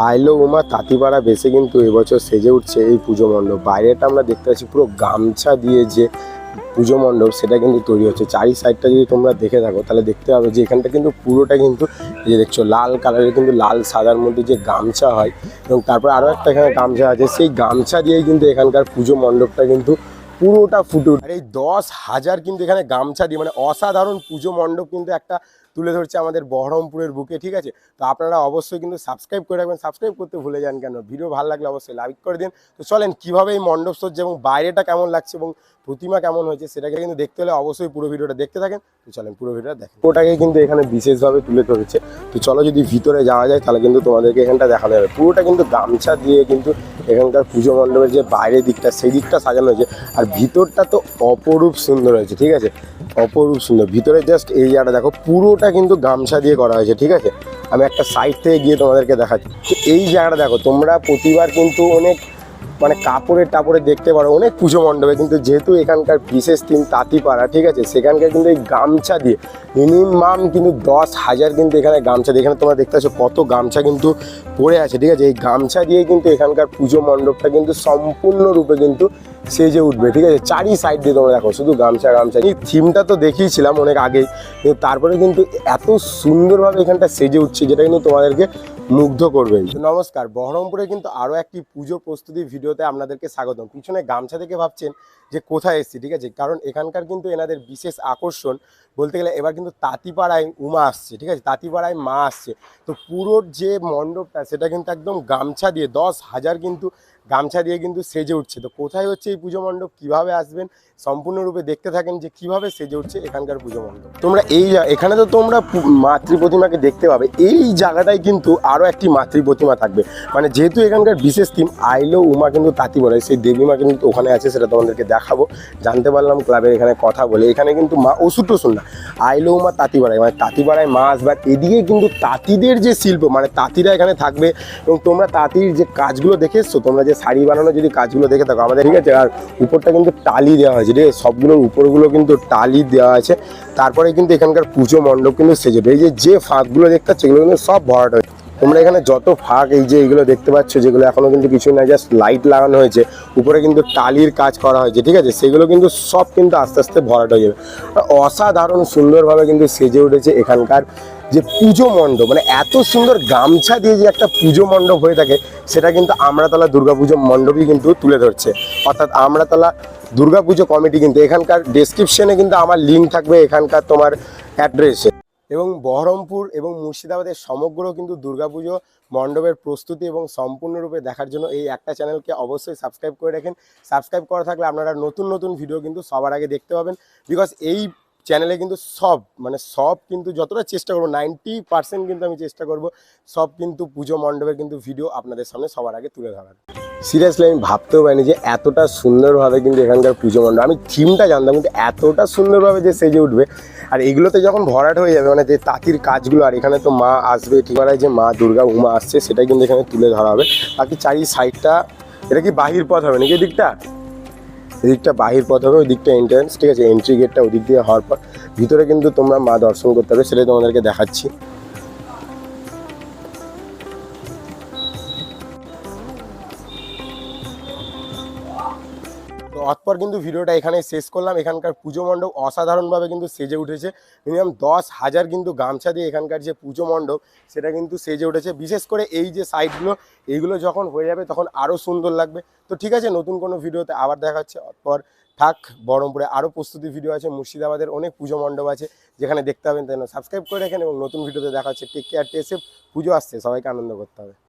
আইলো উমা তাঁতিপাড়া বেসে কিন্তু এবছর সেজে উঠছে এই পুজো মণ্ডপ। বাইরেটা আমরা দেখতে পাচ্ছি পুরো গামছা দিয়ে যে পুজো মণ্ডপ সেটা কিন্তু তৈরি হচ্ছে। চারি সাইডটা যদি তোমরা দেখে থাকো তাহলে দেখতে পাবে যে এখানটা কিন্তু পুরোটা কিন্তু এই যে দেখছো লাল কালারের, কিন্তু লাল সাদার মধ্যে যে গামছা হয় এবং তারপর আরও একটা এখানে গামছা আছে, সেই গামছা দিয়েই কিন্তু এখানকার পুজো মণ্ডপটা কিন্তু পুরোটা ফুটে উঠে। আর এই 10,000 কিন্তু এখানে গামছা দিয়ে মানে অসাধারণ পুজো মণ্ডপ কিন্তু একটা তুলে ধরছে আমাদের বহরমপুরের বুকে। ঠিক আছে, তো আপনারা অবশ্যই কিন্তু সাবস্ক্রাইব করে রাখবেন। সাবস্ক্রাইব করতে ভুলে যান কেন? ভিডিও ভালো লাগলে অবশ্যই লাইক করে দিন। তো চলেন কীভাবে এই মণ্ডপ সজ্জা এবং বাইরেটা কেমন লাগছে এবং প্রতিমা কেমন হয়েছে সেটাকে কিন্তু দেখতে হলে অবশ্যই পুরো ভিডিওটা দেখতে থাকেন। তো চলেন পুরো ভিডিওটা দেখেন। ওটাকে কিন্তু এখানে বিশেষভাবে তুলে ধরেছে। তো চলো যদি ভিতরে যাওয়া যায় তাহলে কিন্তু তোমাদেরকে এখানটা দেখানো যাবে। পুরোটা কিন্তু গামছা দিয়ে কিন্তু এখানকার পুজো মণ্ডপের যে বাইরের দিকটা সেই দিকটা সাজানো হয়েছে, আর ভিতরটা তো অপরূপ সুন্দর হয়েছে। ঠিক আছে, অপরূপ সুন্দর। ভিতরে জাস্ট এই জায়গাটা দেখো, পুরোটা কিন্তু গামছা দিয়ে করা হয়েছে। ঠিক আছে, আমি একটা সাইড থেকে গিয়ে তোমাদেরকে দেখাচ্ছি। তো এই জায়গাটা দেখো, তোমরা প্রতিবার কিন্তু অনেক মানে কাপড়ের টাপড়ে দেখতে পারো অনেক পুজো মণ্ডপে, কিন্তু যেহেতু এখানকার বিশেষ থিম তাঁতিপাড়া, ঠিক আছে, সেখানকার কিন্তু এই গামছা দিয়ে মিনিমাম কিন্তু 10,000 কিন্তু এখানে গামছা দিয়ে, এখানে তোমরা দেখতে পাচ্ছ কত গামছা কিন্তু পড়ে আছে। ঠিক আছে, এই গামছা দিয়ে কিন্তু এখানকার পুজো মণ্ডপটা কিন্তু সম্পূর্ণরূপে কিন্তু সেজে উঠবে। ঠিক আছে, চারি সাইড দিয়ে তোমরা দেখো শুধু গামছা গামছা। এই থিমটা তো দেখিয়েছিলাম অনেক আগেই, কিন্তু তারপরে কিন্তু এত সুন্দরভাবে এখানটা সেজে উঠছে যেটা কিন্তু তোমাদেরকে মুগ্ধ করবে। নমস্কার, বহরমপুরে কিন্তু আরও একটি পুজো প্রস্তুতি ভিডিওতে আপনাদেরকে স্বাগতম। পিছনে গামছা দেখে ভাবছেন যে কোথায় এসেছি, ঠিক আছে, কারণ এখানকার কিন্তু এনাদের বিশেষ আকর্ষণ বলতে গেলে এবার কিন্তু তাঁতিপাড়ায় উমা আসছে। ঠিক আছে, তাঁতিপাড়ায় মা আসছে। তো পুরোর যে মণ্ডপটা সেটা কিন্তু একদম গামছা দিয়ে 10,000 কিন্তু গামছা দিয়ে কিন্তু সেজে উঠছে। তো কোথায় হচ্ছে এই পুজো মণ্ডপ, কীভাবে আসবেন সম্পূর্ণরূপে দেখতে থাকেন যে কীভাবে সেজে উঠছে এখানকার পুজো মণ্ডপ। তোমরা এই এখানে তো তোমরা মাতৃ প্রতিমাকে দেখতে পাবে, এই জায়গাটায় কিন্তু আরও একটি মাতৃ প্রতিমা থাকবে। মানে যেহেতু এখানকার বিশেষ থিম আইলো উমা কিন্তু তাঁতিপাড়ায়, সেই দেবী মা কিন্তু ওখানে আছে, সেটা তোমাদেরকে দেখাবো। জানতে পারলাম ক্লাবের এখানে কথা বলে, এখানে কিন্তু মা ওষুধ টষুধ না, আইলো উমা তাঁতিপাড়ায়, মানে তাঁতিপাড়ায় মা আসবার। এদিকে কিন্তু তাঁতিদের যে শিল্প, মানে তাঁতিরা এখানে থাকবে এবং তোমরা তাঁতির যে কাজগুলো দেখে এসছো, তোমরা যে শাড়ি বানানো যদি কাজগুলো দেখে থাকো আমাদের, ঠিক আছে, আর উপরটা কিন্তু টালি দেওয়া হয়েছে। ঠিক আছে, সবগুলোর উপরগুলো কিন্তু টালি দেওয়া আছে। তারপরে কিন্তু এখানকার পুজো মণ্ডপ কিন্তু সেজে এই যে ফাঁকগুলো দেখতে পাচ্ছ এগুলো কিন্তু সব ভরাট হয়েছে। তোমরা এখানে যত ফাঁক এই যে এইগুলো দেখতে পাচ্ছ, যেগুলো এখনো কিন্তু কিছুই না, জাস্ট লাইট লাগানো হয়েছে, উপরে কিন্তু টালির কাজ করা হয়েছে। ঠিক আছে, সেগুলো কিন্তু সব কিন্তু আস্তে আস্তে ভরাট হয়ে যাবে। অসাধারণ সুন্দরভাবে কিন্তু সেজে উঠেছে এখানকার যে পুজো মণ্ডপ। মানে এত সুন্দর গামছা দিয়ে যে একটা পুজো মণ্ডপ হয়ে থাকে সেটা কিন্তু আমরাতলা দুর্গাপুজো মণ্ডপই কিন্তু তুলে ধরছে। অর্থাৎ আমরাতলা দুর্গাপুজো কমিটি কিন্তু এখানকার ডেসক্রিপশনে কিন্তু আমার লিঙ্ক থাকবে এখানকার তোমার অ্যাড্রেসে। এবং বহরমপুর এবং মুর্শিদাবাদের সমগ্র কিন্তু দুর্গাপুজো মণ্ডপের প্রস্তুতি এবং সম্পূর্ণরূপে দেখার জন্য এই একটা চ্যানেলকে অবশ্যই সাবস্ক্রাইব করে রাখেন। সাবস্ক্রাইব করা থাকলে আপনারা নতুন নতুন ভিডিও কিন্তু সবার আগে দেখতে পাবেন। বিকজ এই চ্যানেলে কিন্তু সব কিন্তু যতটা চেষ্টা করবো 90% কিন্তু আমি চেষ্টা করব সব কিন্তু পুজো মণ্ডপের কিন্তু ভিডিও আপনাদের সামনে সবার আগে তুলে ধরার। সিরিয়াসলি আমি ভাবতেও পারিনি যে এতটা সুন্দরভাবে কিন্তু এখানকার পুজো মণ্ডপ, আমি থিমটা জানতাম কিন্তু এতটা সুন্দরভাবে যে সেজে উঠবে। আর এগুলোতে যখন ভরাট হয়ে যাবে, মানে যে তাঁতির কাজগুলো, আর এখানে তো মা আসবে, ঠিকানায় যে মা দুর্গা উমা আসছে সেটাই কিন্তু এখানে তুলে ধরা হবে। বাকি চারি সাইডটা, এটা কি বাহির পথ হবে নাকি? এদিকটা বাহির পথ হবে, ওই দিকটা এন্ট্রান্স। ঠিক আছে, এন্ট্রি গেটটা ওদিক দিয়ে হওয়ার পর ভিতরে কিন্তু তোমরা মা দর্শন করতে হবে, সেটাই তোমাদেরকে দেখাচ্ছি। তো অতপর কিন্তু ভিডিওটা এখানে শেষ করলাম। এখানকার পুজো মণ্ডপ অসাধারণভাবে কিন্তু সেজে উঠেছে। মিনিমাম 10,000 কিন্তু গামছা দিয়ে এখানকার যে পুজো মণ্ডপ সেটা কিন্তু সেজে উঠেছে। বিশেষ করে এই যে সাইডগুলো, এইগুলো যখন হয়ে যাবে তখন আরও সুন্দর লাগবে। তো ঠিক আছে, নতুন কোনো ভিডিওতে আবার দেখা হচ্ছে। অতপর থাক, বহরমপুরে আরও প্রস্তুতি ভিডিও আছে, মুর্শিদাবাদের অনেক পুজো মণ্ডপ আছে যেখানে দেখতে হবেন। তাই সাবস্ক্রাইব করে রাখেন এবং নতুন ভিডিওতে দেখা হচ্ছে। Take care, take safe. Puja আসছে, সবাইকে আনন্দ করতে হবে।